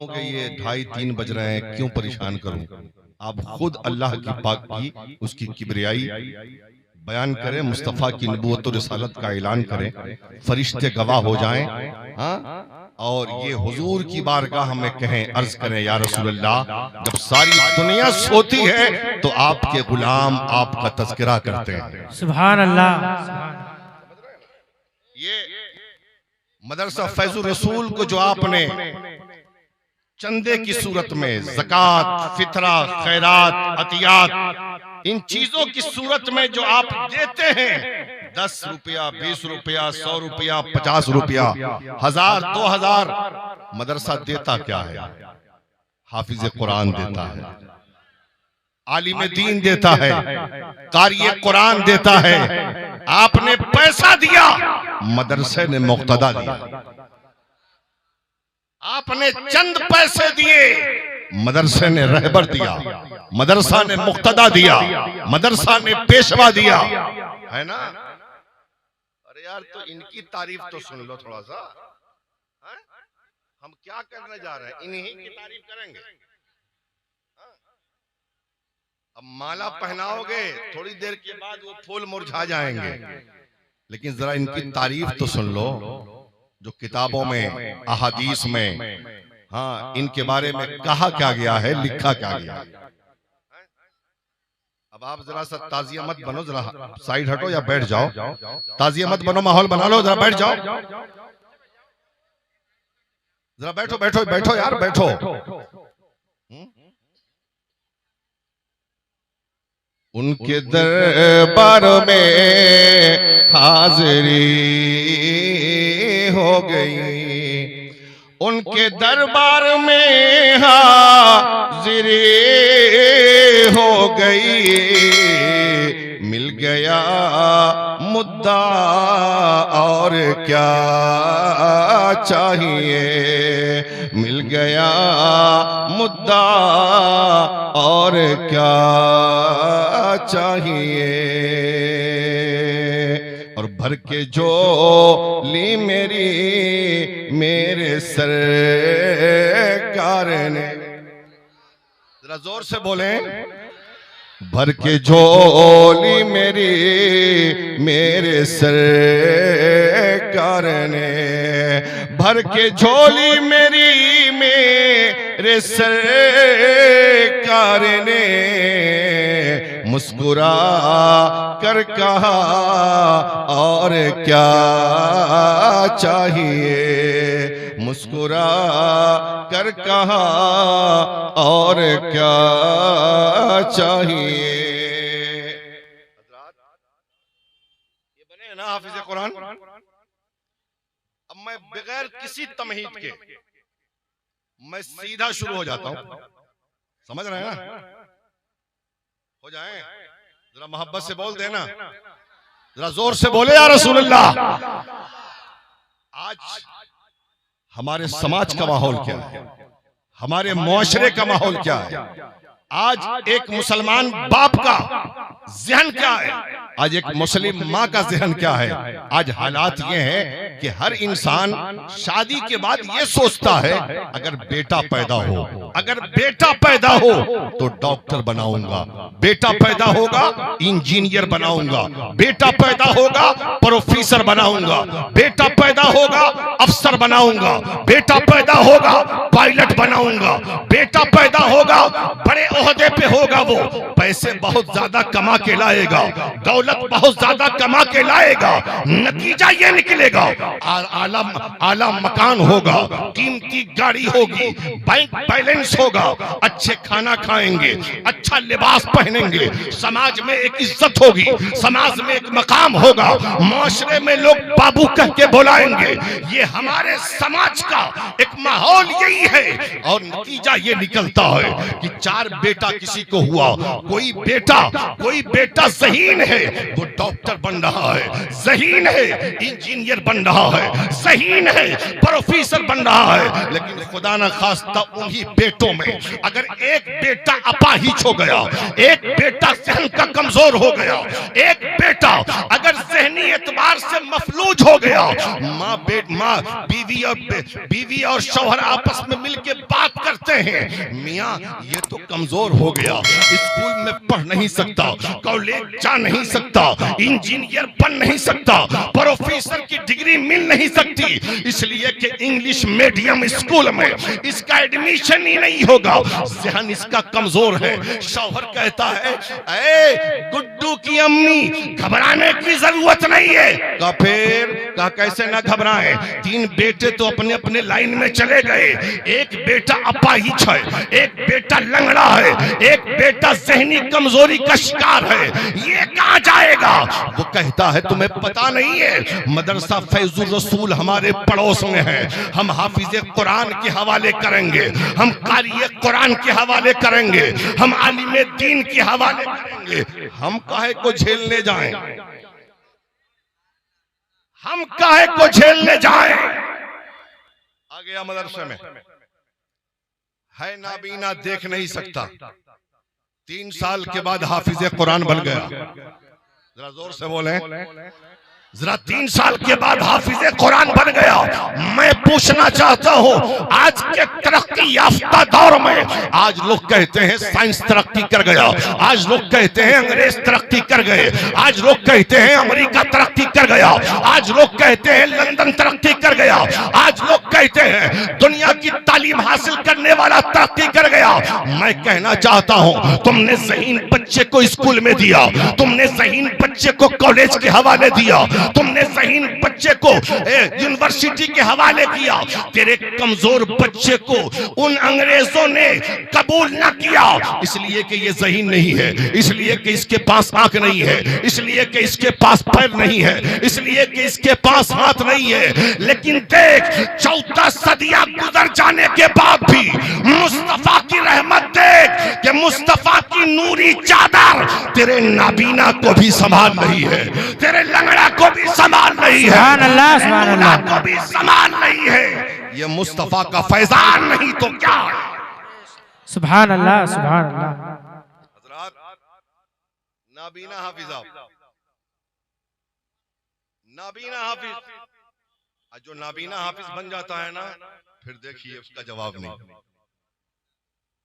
कि ये 2:30-3 बज रहे हैं, क्यों परेशान करूं। आप खुद अल्लाह की पाक की उसकी किबरियाई बयान करें, मुस्तफ़ा की नबूवत और रिसालत का ऐलान करें, फरिश्ते गवाह हो जाएं, हाँ, और ये हुजूर की बारगाह में कहें, अर्ज करें, या रसूल अल्लाह, जब सारी दुनिया सोती है तो आपके गुलाम आपका तज़किरा करते हैं। सुभान अल्लाह। ये मदरसा फैजुर रसूल को जो आपने चंदे की सूरत में, ज़कात, फितरा, खैरात, अतियात, इन चीजों की सूरत में जो आप देते हैं, 10 रुपया, 20 रुपया, 100 रुपया, 50 रुपया, 1000, 2000, मदरसा देता क्या है? हाफिज कुरान देता है, आलिम दीन देता है, कारी कुरान देता है। आपने पैसा दिया, मदरसे ने मुक्तदा दिया। आपने चंद पैसे दिए, मदरसे ने रहबर दिया, मदरसा ने मुक्तदा दिया, मदरसा ने पेशवा दिया, है ना? अरे यार, तो इनकी तारीफ तो सुन लो थोड़ा सा। हम क्या करने जा रहे हैं? इन्हीं की तारीफ करेंगे। अब माला पहनाओगे, थोड़ी देर के बाद वो फूल मुरझा जाएंगे, लेकिन जरा इनकी तारीफ तो सुन लो, जो किताबों में, अहादीस में, हाँ, इनके बारे में कहा क्या गया है, लिखा क्या गया है। अब आप जरा सा ताजिया मत बनो, जरा साइड हटो या बैठ जाओ। ताजिया मत बनो, माहौल बना लो, जरा बैठ जाओ, जरा बैठो बैठो बैठो यार, बैठो। उनके दरबार में हाजिरी हो गई, उनके दरबार में हाजिरी हो गई, मिल गया मुद्दा और क्या चाहिए, मिल गया मुद्दा और क्या चाहिए। और भर के झोली मेरे सरकार ने, जरा जोर से बोलें, भर के झोली मेरे सरकार ने, भर के झोली मेरे सरकार ने, मुस्कुरा कर कहा और क्या चाहिए, मुस्कुरा कर कहा और क्या चाहिए। ये बने ना हाफिज कुरान। अब मैं बगैर किसी तमहीद के मैं सीधा शुरू हो जाता हूं, समझ रहे हैं ना? हो जाए, जरा मोहब्बत से बोल देना, जरा जोर से बोले, या रसूलुल्लाह। आज हमारे समाज का माहौल क्या है, हमारे मुआशरे का माहौल क्या है, आज एक मुसलमान बाप का जहन क्या है, आज एक मुस्लिम माँ का जहन क्या है। आज हालात ये हैं कि हर इंसान शादी के बाद ये सोचता है, अगर बेटा पैदा हो, अगर बेटा पैदा हो तो डॉक्टर बनाऊंगा, बेटा पैदा होगा इंजीनियर बनाऊंगा, बेटा पैदा होगा प्रोफेसर बनाऊंगा, बेटा पैदा होगा अफसर बनाऊंगा, बेटा पैदा होगा पायलट बनाऊंगा, बेटा पैदा होगा बड़े ओहदे पे होगा, वो पैसे बहुत ज्यादा कमा के लाएगा, दौलत बहुत ज्यादा कमा के लाएगा, नतीजा ये निकलेगा आला मकान होगा, कीमती गाड़ी होगी, बैंक बैलेंस होगा, अच्छे खाना खाएंगे, अच्छा लिबास पहनेंगे, समाज में एक इज्जत होगी, समाज में एक मकाम होगा, माशरे में लोग बाबू कह के बुलाएंगे। ये हमारे समाज का एक माहौल यही है, और नतीजा ये निकलता है कि 4 बेटा किसी को हुआ, कोई बेटा ज़हीन है वो डॉक्टर बन रहा है, ज़हीन है इंजीनियर बन रहा है, ज़हीन है प्रोफेसर बन रहा है, लेकिन खुदा न खास्ता उन्हीं बेटों में अगर एक बेटा अपाहिज हो गया, एक बेटा जहन का कमजोर हो गया, एक बेटा अगर जहनी एतबार से मफलूज हो गया, माँ बीवी और शौहर आपस में मिलके बात करते हैं, मियाँ ये तो कमजोर हो गया, स्कूल में पढ़ नहीं सकता, कॉलेज जा नहीं सकता, इंजीनियर बन नहीं सकता, प्रोफेसर की डिग्री मिल नहीं सकती, इसलिए कि इंग्लिश मीडियम स्कूल में इसका एडमिशन ही नहीं होगा, जहन इसका कमजोर है। शौहर कहता है, ए गुड्डू की अम्मी घबराने की जरूरत नहीं है। का फिर का कैसे ना घबराएं, 3 बेटे तो अपने अपने लाइन में चले गए, एक बेटा अपाहिज है, एक बेटा लंगड़ा है, एक बेटा जहनी कमजोरी का शिकार है, ये कहां जाएगा? वो कहता है तुम्हें पता नहीं है, मदरसा फैजुर रसूल हमारे पड़ोस में है, हम हाफिज कुरान के हवाले करेंगे, हम कारी कुरान के हवाले करेंगे, हम आलिम दीन के हवाले करेंगे, हम काहे को झेलने जाएं, हम काहे को झेलने जाएं। आ गया मदरसे में है नाबीना, देख नहीं सकता, 3 साल के बाद हाफिज कुरान बन गया, जरा जोर से बोले, जरा 3 साल के बाद हाफिज कुरान बन गया। मैं पूछना चाहता हूँ, आज के तरक्की याफ्ता दौर में आज लोग कहते हैं साइंस तरक्की कर गया, आज लोग कहते हैं अंग्रेज तरक्की कर गए, आज लोग कहते हैं अमेरिका तरक्की कर गया, आज लोग कहते हैं लंदन तरक्की कर गया, आज लोग कहते हैं दुनिया की तालीम हासिल करने वाला तरक्की कर गया। मैं कहना चाहता हूँ, तुमने ज़हीन बच्चे को स्कूल में दिया, तुमने ज़हीन बच्चे को कॉलेज के हवाले दिया, तुमने ज़हीन बच्चे को यूनिवर्सिटी के हवाले किया, तेरे कमजोर बच्चे को उन अंग्रेजों ने कबूल न किया, इसलिए कि ये ज़हीन नहीं है, इसलिए कि इसके पास आंख नहीं है, इसलिए कि इसके पास पैर नहीं है, इसलिए कि इसके पास हाथ नहीं है। लेकिन देख, 14 सदियां गुजर जाने के बाद भी मुस्तफा की रहमत देख कि मुस्तफा की नूरी चादर तेरे नाबीना को भी संभाल रही है, तेरे लंगड़ा को भी संभाल नहीं है, सुभान अल्लाह को भी संभाल नहीं है। ये मुस्तफा का फैजान नहीं तो क्या है? सुभान अल्लाह, सुभान अल्लाह। हजरात, नाबीना हाफिज, नाबीना हाफिज, जो नाबीना हाफिज बन जाता है ना, फिर देखिए उसका जवाब नहीं।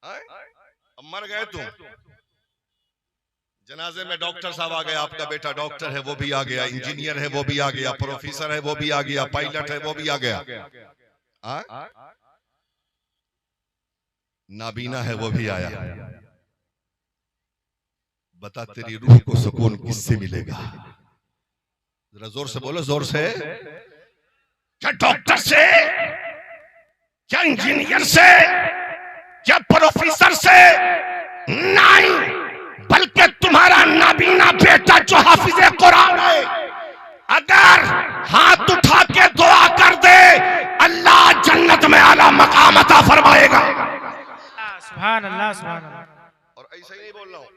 अब मर गए तुम, जनाजे में डॉक्टर साहब आ गए, आपका बेटा डॉक्टर है वो भी आ गया, इंजीनियर है वो भी आ गया, प्रोफेसर है वो भी आ गया, पायलट है वो भी आ गया, नाबीना है वो भी आया। बता तेरी रूह को सुकून किससे मिलेगा? जरा जोर से बोलो, जोर से। क्या डॉक्टर से, क्या इंजीनियर से, क्या प्रोफेसर से? नहीं, बल्कि तुम्हारा नाबीना बेटा जो हाफिज कुरान है, अगर हाथ उठा के दुआ कर दे, अल्लाह जन्नत में आला मकाम अता फरमाएगा। सुभान अल्लाह, सुभान अल्लाह। और ऐसा ही नहीं बोल रहा हूं,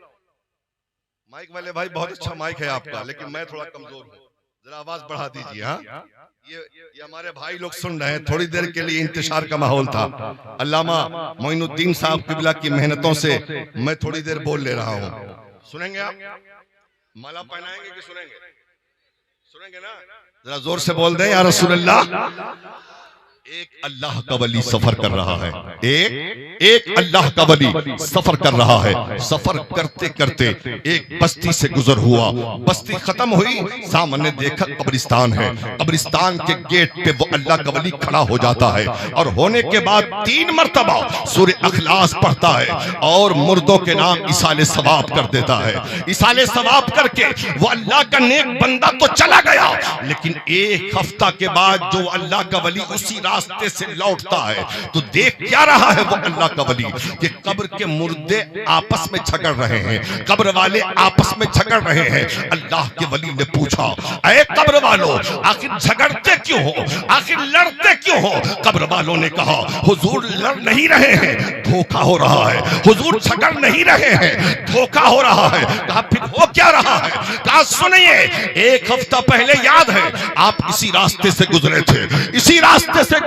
माइक वाले भाई बहुत अच्छा माइक है आपका, लेकिन मैं थोड़ा कमजोर हूं, जरा आवाज बढ़ा दीजिए। हाँ, ये हमारे भाई लोग सुन रहे हैं, थोड़ी देर के लिए इंतजार का माहौल था। अल्लामा मोइनुद्दीन साहब किबला की मेहनतों से मैं थोड़ी देर बोल ले रहा हूँ। सुनेंगे आप? माला पहनाएंगे कि सुनेंगे? सुनेंगे ना? जरा जोर से बोल दें या रसूल अल्लाह। एक अल्लाह का वली सफर कर रहा है, एक अल्लाह का वली सफर कर रहा है। सफर करते करते एक बस्ती से गुजर हुआ, बस्ती खत्म हुई, सामने देखा कब्रिस्तान है, कब्रिस्तान के गेट पे वो अल्लाह का वली खड़ा हो जाता है और होने के बाद 3 मर्तबा सूरह अखलास पढ़ता है और मुर्दों के नाम इसाले सवाब कर देता है। इसाले सवाब करके वो अल्लाह का नेक बंदा तो चला गया, लेकिन 1 हफ्ता के बाद जो अल्लाह का वली उसी रास्ते से लौटता है तो देख क्या रहा है वो अल्लाह का वली कि कब्र के मुर्दे आपस में झगड़ रहे हैं, कब्र वाले आपस में झगड़ रहे हैं। अल्लाह के वली ने पूछा, ऐ कब्र वालों, आखिर झगड़ते क्यों हो, आखिर लड़ते क्यों हो? कब्र वालों ने कहा, हुजूर लड़ नहीं रहे हैं, धोखा हो रहा है। हुजूर झगड़ नहीं रहे हैं, धोखा हो रहा है। कहा फिर हो क्या रहा है? कहा सुनिए, 1 हफ्ता पहले याद है आप इसी रास्ते से गुजरे थे, इसी रास्ते से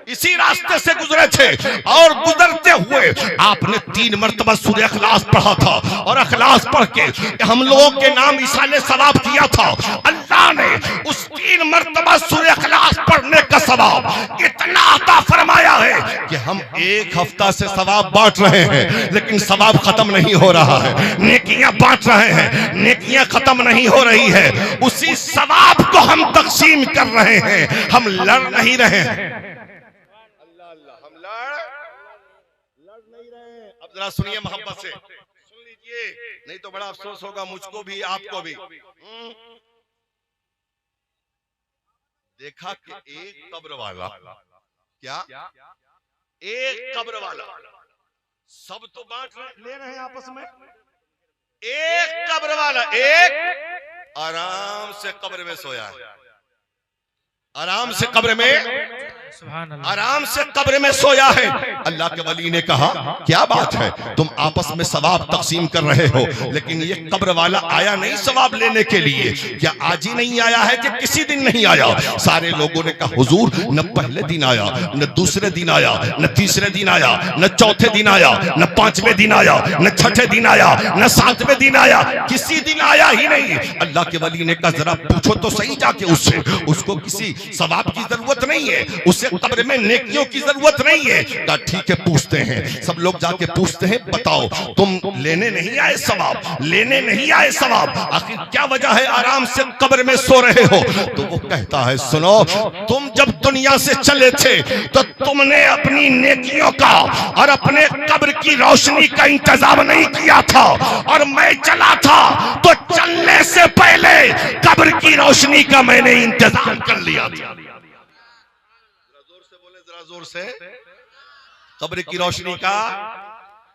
इसी रास्ते से गुजरे थे और गुजरते हुए आपने 3 मरतबा सूरह इखलास पढ़ा था और इखलास पढ़ के हम लोगों के नाम इसाले सवाब किया था। अल्लाह ने उस 3 मरतबा सूरह इखलास पढ़ने का सवाब इतना अता फरमाया है कि हम 1 हफ्ता से सवाब बांट रहे हैं, लेकिन सवाब खत्म नहीं हो रहा है। नेकियां बांट रहे हैं, नेकियां खत्म नहीं हो रही है। उसी सवाब को हम तकसीम कर रहे हैं, हम लड़ नहीं रहे हैं। हम लड़ नहीं रहे हैं। अब जरा सुनिए मोहब्बत से, सुन लीजिए, नहीं तो बड़ा अफसोस होगा मुझको भी आपको भी। देखा कि एक कब्र वाला, क्या एक कब्र वाला, सब तो बांट ले रहे हैं आपस में, एक कब्र वाला एक आराम से कब्र में सोया है, आराम से कब्र में, आराम से कब्र में सोया है। अल्लाह के वली ने कहा क्या बात है, तुम आपस में सवाब तकसीम कर रहे हो, लेकिन ये कब्र वाला आया नहीं सवाब लेने के लिए। क्या आज ही नहीं आया है कि किसी दिन नहीं आया? सारे लोगों ने कहा हुजूर न पहले दिन आया, न दूसरे दिन आया, न तीसरे दिन आया, न चौथे दिन आया, न 5वें दिन आया, न 6ठे दिन आया, न 7वें दिन आया, किसी दिन आया ही नहीं। अल्लाह के वली ने कहा जरा पूछो तो सही जाके उससे, उसको किसी सवाब की जरूरत नहीं है, उसे कब्र में नेकियों की जरूरत नहीं है। कहा ठीक है पूछते हैं। सब लोग जाके पूछते हैं बताओ तुम लेने नहीं आए सवाब, लेने नहीं आए सवाब, आखिर क्या वजह है आराम से कब्र में सो रहे हो? तो वो कहता है सुनो, तुम जब दुनिया से चले थे तो तुमने अपनी नेकियों का और अपने कब्र की रोशनी का इंतजाम नहीं किया था, और मैं चला था तो चलने से पहले कब्र की रोशनी का मैंने इंतजाम कर लिया था। जोर से, कब्र की रोशनी का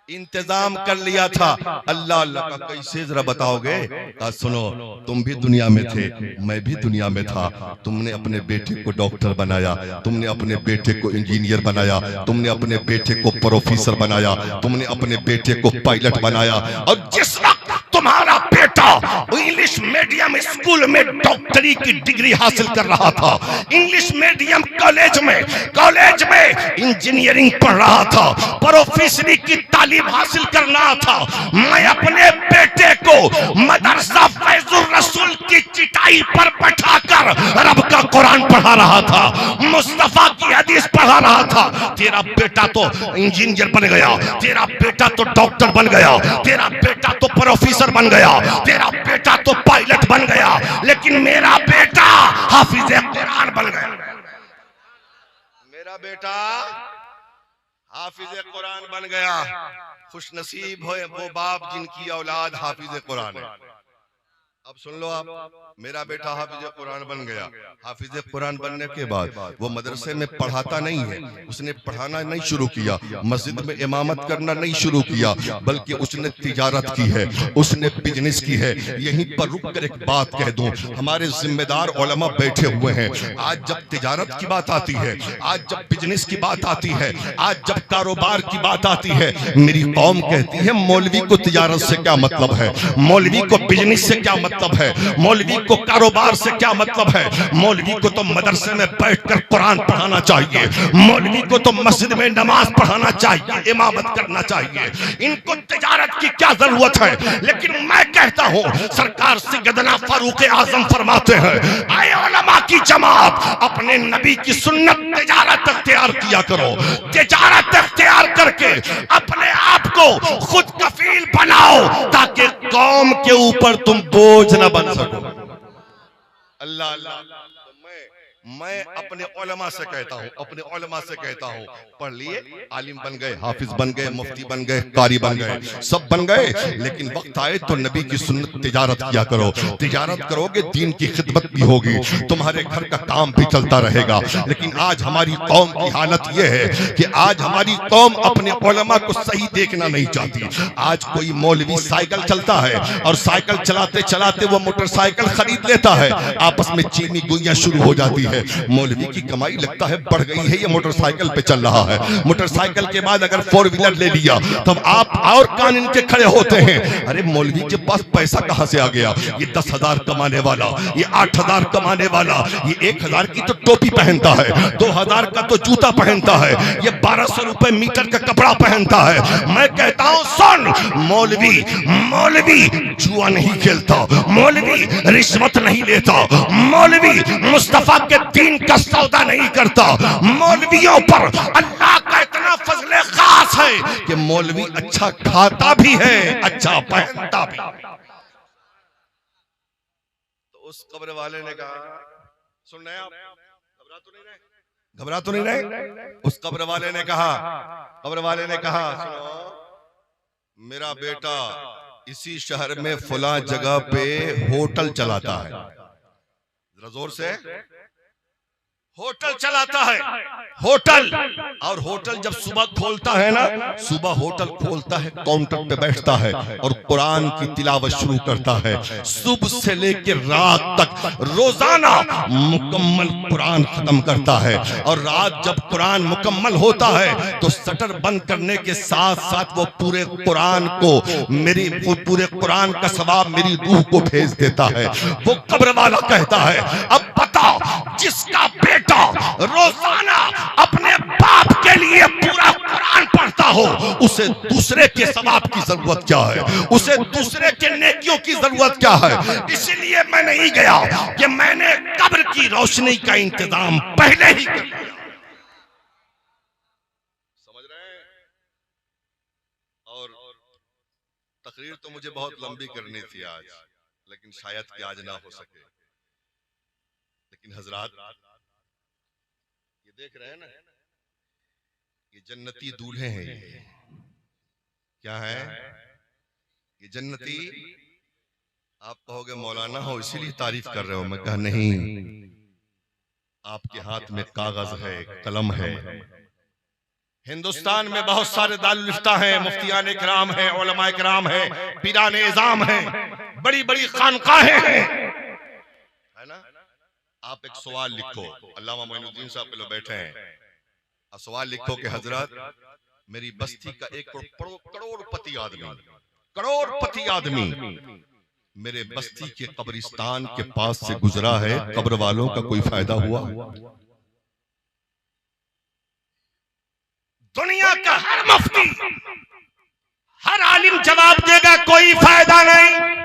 इंतजाम कर लिया था। अल्लाह अल्लाह का कैसे जरा बताओगे? कहा सुनो, तुम भी दुनिया में थे, मैं भी दुनिया में था। तुमने अपने बेटे को डॉक्टर बनाया, तुमने अपने बेटे को इंजीनियर बनाया, तुमने अपने बेटे को प्रोफेसर बनाया, तुमने अपने बेटे को पायलट बनाया, और जिस वक्त तुम्हारा बेटा इंग्लिश मीडियम स्कूल में डॉक्टरी की डिग्री हासिल कर रहा था, इंग्लिश मीडियम कॉलेज में इंजीनियरिंग पढ़ रहा था, प्रोफेसरी की तालीम हासिल करना था, मैं अपने बेटे को मदरसा फैजुर रसूल की चिटाई पर बैठाकर रब का कुरान पढ़ा रहा था, मुस्तफा की हदीस पढ़ा रहा था। तेरा बेटा तो इंजीनियर बन गया, तेरा बेटा तो डॉक्टर बन गया, तेरा बेटा तो प्रोफेसर बन गया, तेरा बेटा तो पायलट बन गया, लेकिन मेरा बेटा हाफिज कुरान बन गया। मेरा बेटा हाफिज कुरान बन गया। खुश नसीब हो वो बाप जिनकी औलाद हाफिज कुरान है। अब सुन लो आप, मेरा बेटा हाफिज कुरान बन गया। हाफिज कुरान बनने के बाद वो मदरसे में पढ़ाता नहीं है, उसने पढ़ाना नहीं शुरू किया, मस्जिद में इमामत करना नहीं शुरू किया, बल्कि उसने तिजारत की है, उसने बिजनेस की है। यहीं पर रुक कर एक बात कह दूं, हमारे जिम्मेदार उलमा बैठे हुए हैं। आज जब तिजारत की बात आती है, आज जब बिजनेस की बात आती है, आज जब कारोबार की बात आती है, मेरी कौम कहती है मौलवी को तिजारत से क्या मतलब है, मौलवी को बिजनेस से क्या मतलब है, मौलवी को कारोबार से क्या मतलब है? मौलवी को तो मदरसे में बैठकर कुरान पढ़ाना चाहिए, मौलवी को तो मस्जिद में नमाज पढ़ाना चाहिए, इमामत करना चाहिए। इनको तिजारत की क्या जरूरत है? लेकिन मैं कहता हूं, सरकार सैयदना फारूक आजम फरमाते हैं, आए उलमा की जमात, अपने नबी की सुन्नत तिजारत अख्तियार किया करो। तिजारत अख्तियार करके अपने आप को खुद कफील बनाओ, ताकि कौम के ऊपर तुम बोझ न बन सको। अल्लाह अल्लाह। मैं अपने उलमा से कहता हूँ, अपने उलमा से कहता हूँ, पढ़ लिए, आलिम बन गए, हाफिज बन गए, मुफ्ती बन गए, कारी बन गए, सब बन गए, लेकिन वक्त आए तो नबी की सुन्नत तिजारत किया करो। तिजारत करोगे दीन की खिदमत भी होगी, तुम्हारे घर का काम भी चलता रहेगा। लेकिन आज हमारी कौम की हालत यह है कि आज हमारी कौम अपने उलमा को सही देखना नहीं चाहती। आज कोई मौलवी साइकिल चलता है और साइकिल चलाते चलाते वो मोटरसाइकिल खरीद लेता है, आपस में चीनी गुइयां शुरू हो जाती है, है। मौलवी की कमाई लगता है बढ़ गई है, ये मोटरसाइकिल पे चल रहा है। मोटरसाइकिल के बाद अगर 4 व्हीलर ले लिया तब आप और कान इनके खड़े होते हैं। अरे मौलवी के पास पैसा कहां से आ गया? ये 10,000 कमाने वाला, ये 8,000 कमाने वाला, ये 1,000 की तो टोपी पहनता है, 2,000 का तो जूता पहनता है, ये 1,200 रुपए मीटर का कपड़ा पहनता है। मैं कहता हूं सुन, मौलवी जुआ नहीं खेलता, मौलवी रिश्वत नहीं लेता, मौलवी मुस्तफा के दीन का सौदा नहीं करता। मौलवियों पर अल्लाह का इतना फजले खास है कि मौलवी अच्छा खाता भी है, अच्छा पहनता भी। तो उस कब्र वाले ने कहा, सुन रहे आप, घबरा तो नहीं रहे? उस कब्र वाले ने कहा सुनो, मेरा बेटा इसी शहर में फला जगह पे होटल चलाता है। जरा जोर से, होटल चलाता है, होटल। और होटल जब सुबह खोलता है ना, सुबह होटल खोलता है, काउंटर पे बैठता है और कुरान की तिलावत शुरू करता है। सुबह से लेकर रात तक रोजाना मुकम्मल कुरान खत्म करता है। और रात जब कुरान मुकम्मल होता है तो शटर बंद करने के साथ साथ वो पूरे कुरान का सवाब मेरी रूह को भेज देता है। वो कब्र वाला कहता है, अब बताओ, जिसका बेटा रोजाना अपने बाप के लिए पूरा कुरान पढ़ता हो, उसे दूसरे के सवाब की जरूरत क्या है? उसे दूसरे के नेकियों की जरूरत क्या है? इसलिए मैं नहीं गया कि मैंने कब्र की रोशनी का इंतजाम पहले ही कर लिया। समझ रहे हैं? और तकरीर तो मुझे बहुत लंबी करनी थी आज, लेकिन शायद कि आज ना हो सके। लेकिन हजरात, ये देख रहे हैं ना, ये जन्नती दूल्हे हैं। ये क्या है? ये जन्नती। आप कहोगे मौलाना हो इसीलिए तारीफ कर रहे हो। मैं कहा नहीं, आपके हाथ में कागज है, कलम है। हिंदुस्तान में बहुत सारे दारुल इफ्ता हैं, मुफ्तियान इकराम हैं, उलमा इकराम हैं, पीरान इज़ाम हैं, बड़ी बड़ी खानकाहें हैं, है ना? आप एक सवाल लिखो, अल्लामा मोइनुद्दीन साहब पे लो बैठे हैं, सवाल लिखो कि हजरत, मेरी बस्ती का एक करोड़पति आदमी मेरे बस्ती के कब्रिस्तान के पास से गुजरा है, कब्र वालों का कोई फायदा हुआ? दुनिया का हर मुफ्ती, हर आलिम जवाब देगा कोई फायदा नहीं।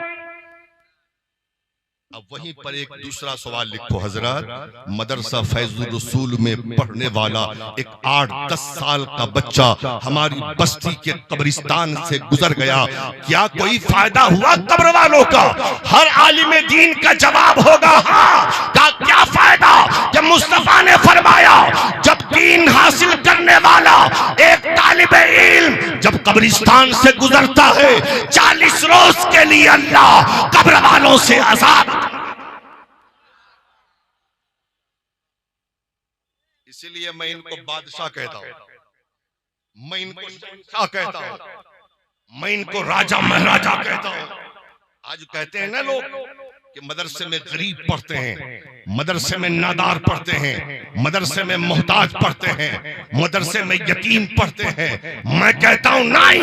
अब वहीं पर एक दूसरा सवाल लिखो हजरत, मदरसा फैजुर रसूल में पढ़ने वाला एक 8-10 साल का बच्चा हमारी बस्ती के कब्रिस्तान से गुजर गया, क्या कोई फायदा हुआ कब्र वालों का? हर आलिम दीन का जवाब होगा हाँ। का क्या फायदा? जब मुस्तफा ने फरमाया, जब दीन हासिल करने वाला एक तालिब इल्म जब कब्रिस्तान से गुजरता है, 40 रोज के लिए अल्लाह कब्र वालों से आजाद। इसीलिए मैं इनको बादशाह कहता हूं, मैं इनको शाह कहता हूं, मैं इनको राजा महाराजा कहता हूं। आज कहते हैं ना लोग कि मदरसे में गरीब पढ़ते हैं, मदरसे में नादार पढ़ते हैं, मदरसे में मोहताज पढ़ते हैं, मदरसे में यतीम पढ़ते हैं। मैं कहता हूं नहीं,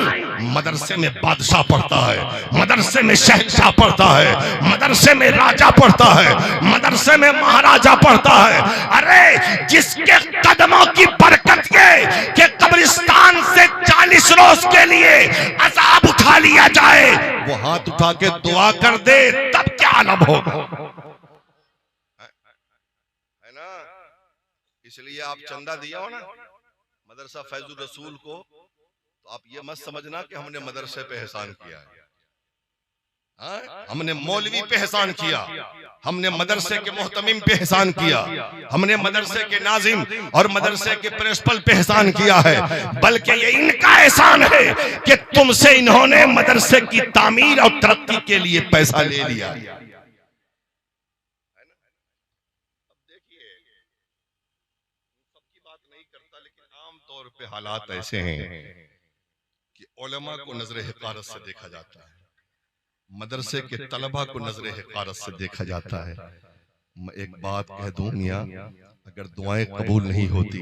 मदरसे में बादशाह पढ़ता है, मदरसे में शहंशाह पढ़ता है, मदरसे में राजा पढ़ता है, मदरसे में महाराजा पढ़ता है। अरे जिसके कदमों की बरकत ये कि कब्रिस्तान से 40 रोज के लिए अजाब उठा लिया जाए, वो हाथ उठा के दुआ कर दे, तब क्या आलम होगा, है ना? इसलिए आप चंदा दिया हो ना मदरसा फैजुर रसूल को, तो आप ये मत समझना कि हमने मदरसे पे एहसान किया है। हमने मौलवी पे एहसान किया, हमने मदरसे के मोहतमिम पे एहसान किया, हमने मदरसे के नाजिम और मदरसे के प्रिंसिपल पे एहसान किया है, बल्कि ये इनका एहसान है कि तुमसे इन्होंने मदरसे की तामीर और तरक्की के लिए पैसा ले लिया। अब देखिए, सबकी बात नहीं करता, लेकिन आम तौर पे हालात ऐसे हैं कि उलमा को नजर हिकारत से देखा जाता है, मदरसे के तलबा को नजर हिकारत से देखा जाता है, मैं एक बात कह दूं मियां, अगर दुआएं कबूल नहीं होती,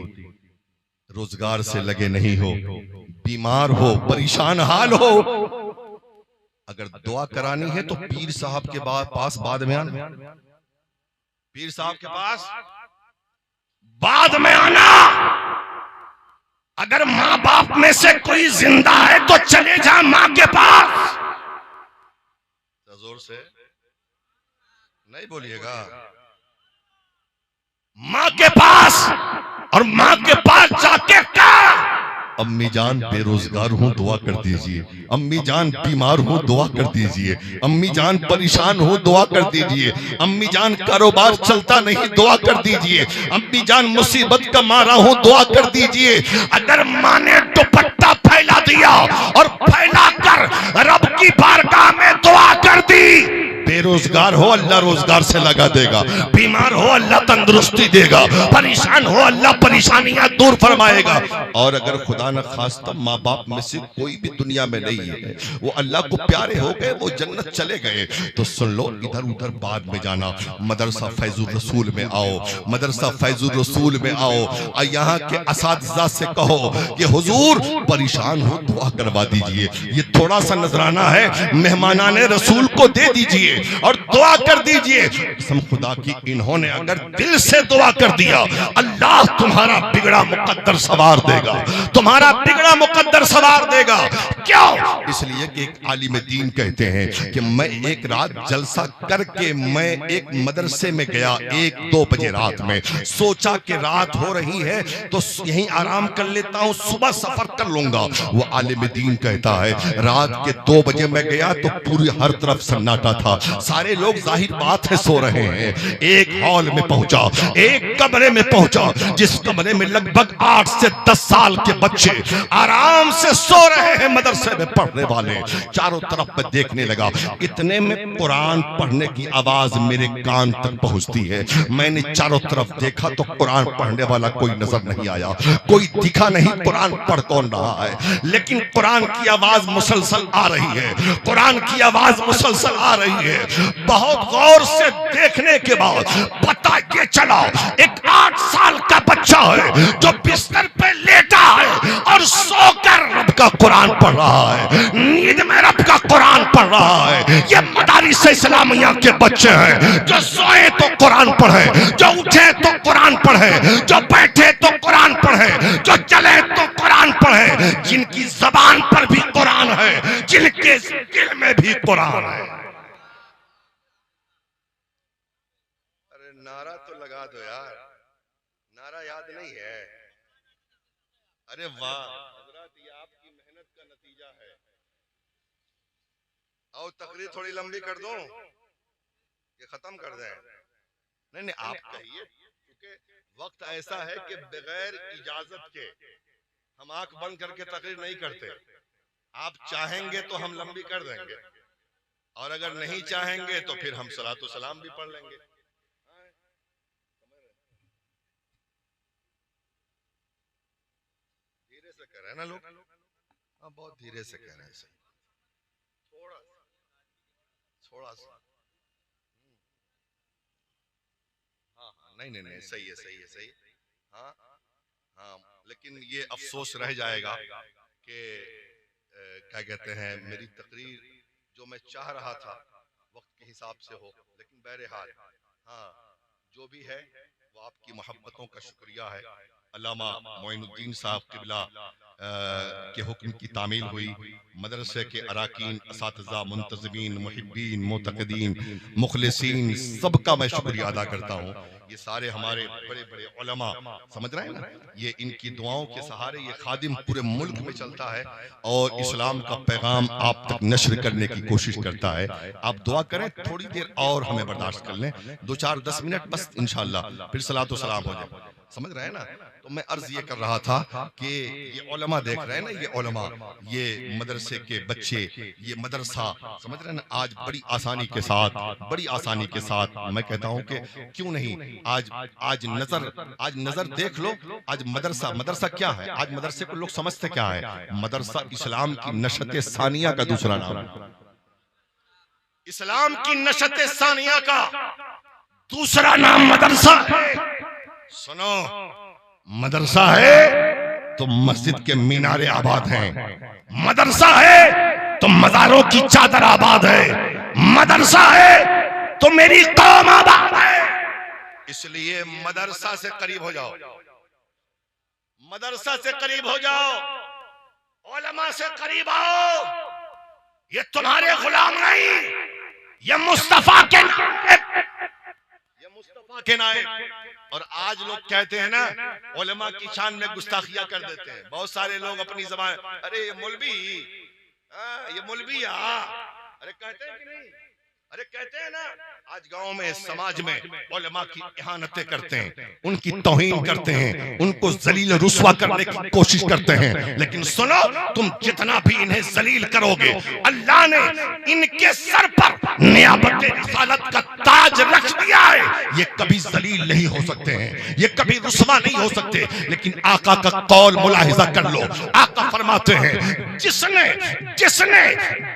रोजगार से लगे नहीं हो, बीमार हो, परेशान हाल हो, अगर दुआ करानी है तो पीर साहब के पास बाद में आना, पीर साहब के पास बाद में आना। अगर माँ बाप में से कोई जिंदा है तो चले जा माँ के पास। जोर से नहीं बोलिएगा। माँ के पास, और माँ के पास जाके कहा, अम्मी जान बेरोजगार हूँ दुआ कर दीजिए, अम्मी जान बीमार हूँ दुआ कर दीजिए, अम्मी जान परेशान हूँ दुआ कर दीजिए, अम्मी जान कारोबार चलता नहीं दुआ कर दीजिए, अम्मी जान मुसीबत का मारा हूँ दुआ कर दीजिए। अगर माँ ने दुपट्टा फैला दिया और फैलाकर रब की बारगाह में दुआ कर दी, बेरोजगार हो अल्लाह रोजगार से लगा देगा, बीमार हो अल्लाह तंदुरुस्ती देगा, परेशान हो अल्लाह परेशानियां दूर फरमाएगा। और अगर खुदा न खास्ता माँ बाप में से कोई भी दुनिया में नहीं है, वो अल्लाह को प्यारे हो गए, वो जन्नत चले गए, तो सुन लो इधर उधर बाद में जाना, मदरसा फैजुल रसूल में आओ, मदरसा फैजुल रसूल में आओ, और यहाँ के असातिज़ा से कहो कि हुजूर परेशान हो दुआ करवा दीजिए, ये थोड़ा सा नजराना है मेहमानाने रसूल को दे दीजिए और दुआ कर दीजिए। कसम खुदा की इन्होंने अगर दिल से दुआ कर दिया, अल्लाह तुम्हारा बिगड़ा मुकद्दर सवार देगा, तुम्हारा बिगड़ा मुकद्दर सवार देगा। क्यों? इसलिए कि एक आलिम दीन कहते हैं कि मैं एक रात जलसा करके मैं एक मदरसे में गया 1-2 बजे रात में, सोचा कि रात हो रही है तो यहीं आराम कर लेता हूं, सुबह सफर कर लूंगा। वो आलिम दीन कहता है रात के 2 बजे मैं गया तो पूरी हर तरफ सन्नाटा था, सारे लोग जाहिर बात है सो रहे हैं। एक हॉल में पहुंचा, एक कमरे में पहुंचा, जिस कमरे में लगभग 8 से 10 साल के बच्चे आराम से सो रहे हैं, मदरसे में पढ़ने वाले। चारों तरफ में देखने लगा, इतने में कुरान पढ़ने की आवाज मेरे कान तक पहुंचती है। मैंने चारों तरफ देखा तो कुरान पढ़ने वाला कोई नजर नहीं आया, कोई दिखा नहीं कुरान पढ़ कौन रहा है, लेकिन कुरान की आवाज मुसलसल आ रही है, कुरान की आवाज मुसलसल आ रही है। बहुत गौर से देखने के बाद पता ये चला एक 8 साल का बच्चा है जो बिस्तर पे लेटा है और सोकर रब का कुरान पढ़ रहा है, नींद में रब का कुरान पढ़ रहा है। ये मदारिस इस्लामिया के बच्चे हैं जो सोए तो कुरान पढ़े, जो उठे तो कुरान पढ़े, जो बैठे तो कुरान पढ़े, जो चले तो कुरान पढ़े, जिनकी जबान पर भी कुरान है, जिनके दिल में भी कुरान है। नारा तो लगा दो यार, नारा याद नहीं है। अरे वाह हजरत, ये आपकी मेहनत का नतीजा है। आओ तकरीर थोड़ी लंबी कर दूं, ये खत्म कर दें। नहीं आप कहिए, क्योंकि वक्त ऐसा है कि बगैर इजाजत के हम आंख बंद करके तकरीर नहीं करते। आप चाहेंगे तो हम लंबी कर देंगे, और अगर नहीं चाहेंगे तो फिर हम सलातो सलाम भी पढ़ लेंगे। धीरे से कह रहे हैं ना लोग, हाँ बहुत धीरे से कह रहे हैं, थोड़ा सा हाँ नहीं सही है सही। हाँ हाँ, लेकिन ये अफसोस रह जाएगा कि क्या कहते हैं, मेरी तकरीर जो मैं चाह रहा था वक्त के हिसाब से हो, लेकिन बहरहाल हाँ जो भी है वो आपकी मोहब्बतों का शुक्रिया है। अल्लामा मोइनुद्दीन साहब किबला के हुक्म की तामील हुई, मदरसे के अराकीन, असातिज़ा, मुंतज़िमीन, मुहिब्बीन, मुतक़दीन, मुखलिसीन, सबका मैं शुक्रिया अदा करता हूँ। ये सारे हमारे बड़े बड़े उलमा, समझ रहे हैं ना, ये इनकी दुआओं के सहारे ये खादिम पूरे मुल्क में चलता है और इस्लाम का पैगाम आप तक नश्र करने की कोशिश करता है। आप दुआ करें, थोड़ी देर और हमें बर्दाश्त कर लें, 2-4-10 मिनट बस, इंशाअल्लाह फिर सलातो सलाम हो जाए। समझ रहे हैं ना? तो मैं अर्ज ये कर रहा था कि ये उलमा देख रहे हैं ना, ये उलमा, ये मदरसे के बच्चे, ये मदरसा, समझ रहे हैं ना, आज बड़ी आसानी के साथ मैं कहता हूं कि क्यों नहीं आज नजर देख लो। आज मदरसा क्या है? आज मदरसे को लोग समझते क्या है? मदरसा इस्लाम की नशत सानिया का दूसरा नाम है। इस्लाम की नशत सानिया का दूसरा नाम मदरसा है। सुनो, मदरसा है तो मस्जिद के मीनारे आबाद हैं, मदरसा है तो मज़ारों की चादर आबाद है, मदरसा है तो मेरी कौम आबाद है। इसलिए मदरसा से करीब हो जाओ, मदरसा से करीब हो जाओ, उलमा से करीब आओ। ये तुम्हारे गुलाम नहीं, ये मुस्तफा के नायब, ये मुस्तफा के नायब। और आज लोग कहते हैं ना, उलमा की शान में गुस्ताखियां कर देते हैं। बहुत सारे लोग अपनी ज़बान, अरे ये मौलवी, ये मौलवी, अरे कहते हैं कि नहीं? अरे कहते हैं ना। आज गांव में, समाज में उलमा की इहानतें करते हैं, उनकी तौहीन करते हैं, उनको जलील रुस्वा करने की कोशिश करते हैं। लेकिन सुनो, तुम जितना भी इन्हें जलील करोगे, अल्लाह ने इनके सर पर नियाबत रिसालत का ताज रख दिया है। ये कभी जलील नहीं हो सकते हैं, ये कभी रुस्वा नहीं हो सकते। लेकिन आका का कौल मुलाहिजा कर लो, आका फरमाते हैं, जिसने जिसने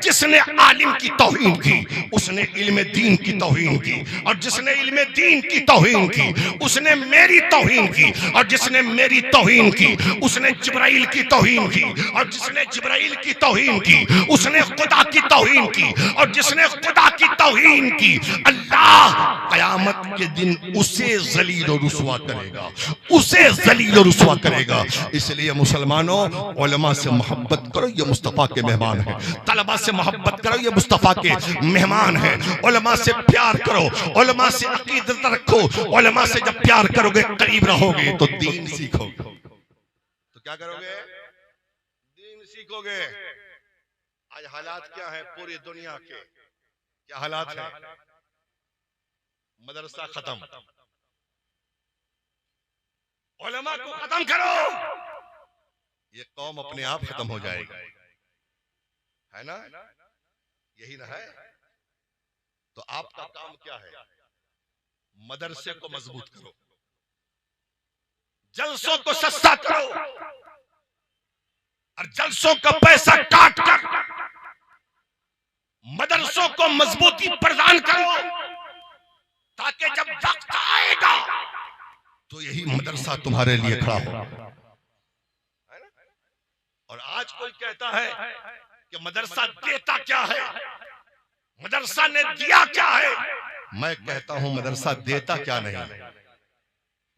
जिसने आलिम की तौहीन की उसने इल्म दीन की तौहीन की, और जिसने इल्म दीन की तौहीन की उसने मेरी तौहीन की, और जिसने मेरी तौहीन की उसने जिब्राइल की तौहीन की, और जिसने जिब्राइल की तौहीन की उसने खुदा की तौहीन की, और जिसने खुदा की तौहीन की अल्लाह कयामत के दिन उसे जलील और रुस्वा करेगा, उसे जलील और रुस्वा करेगा। इसलिए मुसलमानों, उलमा से मोहब्बत करो, ये मुस्तफा के मेहमान हैं। तलबा से मोहब्बत करो, ये मुस्तफा के मेहमान हैं। उलमा से प्यार करो, उलमा से अकीदत रखो। उलमा से जब प्यार करोगे, करीब रहोगे, तो दीन सीखोगे। तो क्या करोगे? दीन सीखोगे। आज हालात क्या है पूरी दुनिया के? क्या हालात है? मदरसा खत्म, उलमा को खत्म करो, ये कौम अपने आप खत्म हो जाएगी, है ना? यही ना है? तो आपका काम क्या है? मदरसे को मजबूत करो, जलसों को सस्ता करो, और जलसों का पैसा काट कर मदरसों को मजबूती प्रदान करो, ताकि जब वक्त आएगा तो यही मदरसा तुम्हारे लिए खड़ा हो। और आज कोई कहता है कि मदरसा देता क्या है, मदरसा ने दिया क्या है? मैं कहता हूं, मदरसा देता क्या नहीं।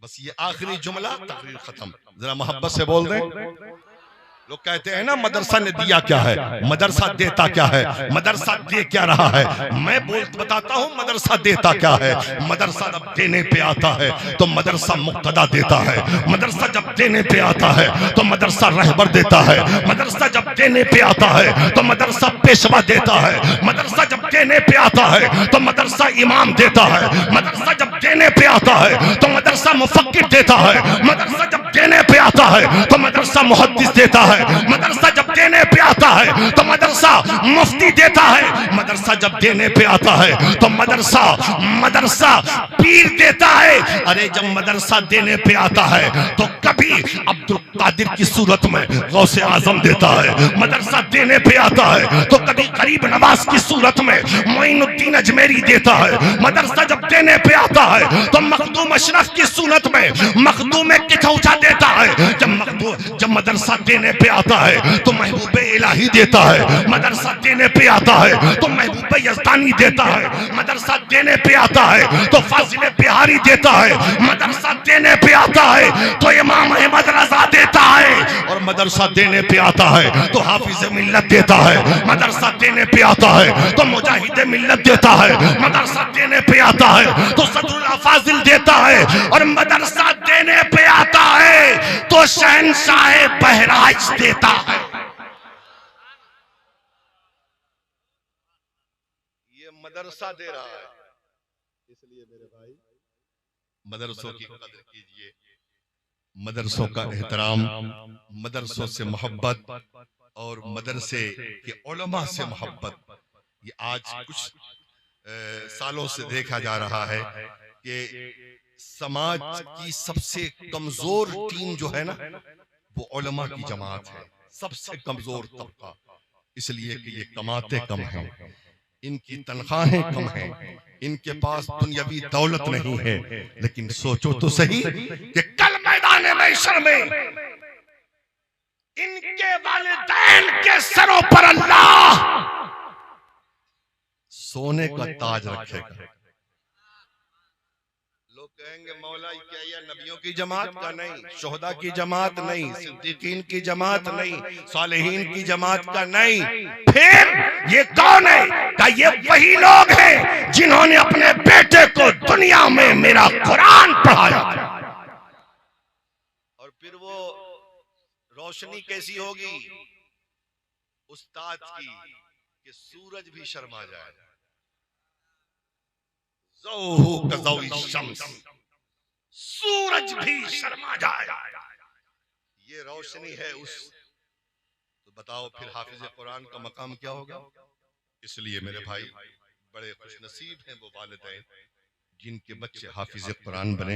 बस ये आखिरी जुमला, तकरीर खत्म। जरा मोहब्बत से बोल दें। लोग कहते हैं ना, मदरसा ने दिया क्या है, मदरसा देता क्या है, मदरसा दे क्या रहा है? मैं बताता हूं, मदरसा देता क्या है। मदरसा जब देने पे आता है तो मदरसा मुक्तदा देता है, मदरसा जब देने पे आता है तो मदरसा रहबर देता है, मदरसा जब देने पे आता है तो मदरसा पेशवा देता है, मदरसा जब देने पे आता है तो मदरसा इमाम देता है, मदरसा जब देने पे आता है तो मदरसा मुफक्किर देता है, मदरसा जब देने पे आता है तो मदरसा मुहद्दिस देता है, मदरसा जब देने पे आता है तो मदरसा मुफ्ती देता है, मदरसा जब देने पे आता है तो मदरसा पीर देता है। अरे जब मदरसा देने पे आता है तो कभी अब्दुल कादिर की सूरत में गौसे आजम देता है, मदरसा देने पे आता है तो कभी गरीब नवाज की सूरत में मोइनुद्दीन अजमेरी देता है, मदरसा जब देने पे आता है तो मखदूम अशरफ की सूरत में मखदूम किचौचा देता है, जब मदरसा देने पे आता है तो महबूब इलाही देता है, मदरसा देने पे आता है तो महबूब यज़दानी देता है, मदरसा देने पे आता है तो फाजिल बिहारी देता है, मदरसा देने पे आता है तो इमाम अहमद रजा देता है, और मदरसा देने पे आता है तो हाफिज मिल्लत देता है, मदरसा देने पे आता है तो मुजाहिद मिल्लत देता है, मदरसा देने पे आता है तो सदरुल फाजिल देता है, और मदरसा देने पे आता है तो शहंशाह बहराइच देता है। ये मदरसा दे रहा है। इसलिए मेरे भाई, मदरसों की कदर कीजिए, मदरसों का एहतराम, मदरसों से मोहब्बत और मदरसे के उलमा से मोहब्बत। ये आज कुछ सालों से देखा जा रहा है कि समाज की सबसे कमजोर टीम जो है ना, वो उलमा की जमात है, सबसे कमजोर तबका, इसलिए कि ये कमाते कम हैं, इनकी तनख्वाहें कम हैं, इनके पास दुनियावी दौलत नहीं है, लेकिन सोचो तो सही कि कल मैदान महशर में इनके वालिदैन के सरों पर अल्लाह सोने का ताज रखेगा। लोग कहेंगे मौला क्या यह नबियों की जमात का नहीं, शोहदा की जमात नहीं, सिद्दीकीन की जमात नहीं, सालेहीन की जमात का नहीं, फिर ये कौन है? क्या ये वही लोग हैं जिन्होंने अपने बेटे को दुनिया में मेरा कुरान पढ़ाया? और फिर वो रोशनी कैसी होगी उस्ताद की कि सूरज भी शर्मा जाए। शम्स, सूरज भी शर्मा जाए। ये रोशनी है उस, तो बताओ फिर हाफिज कुरान का मकाम क्या होगा? इसलिए मेरे भाई बड़े खुशनसीब हैं वो वालिदैन जिनके बच्चे हाफिज कुरान बने।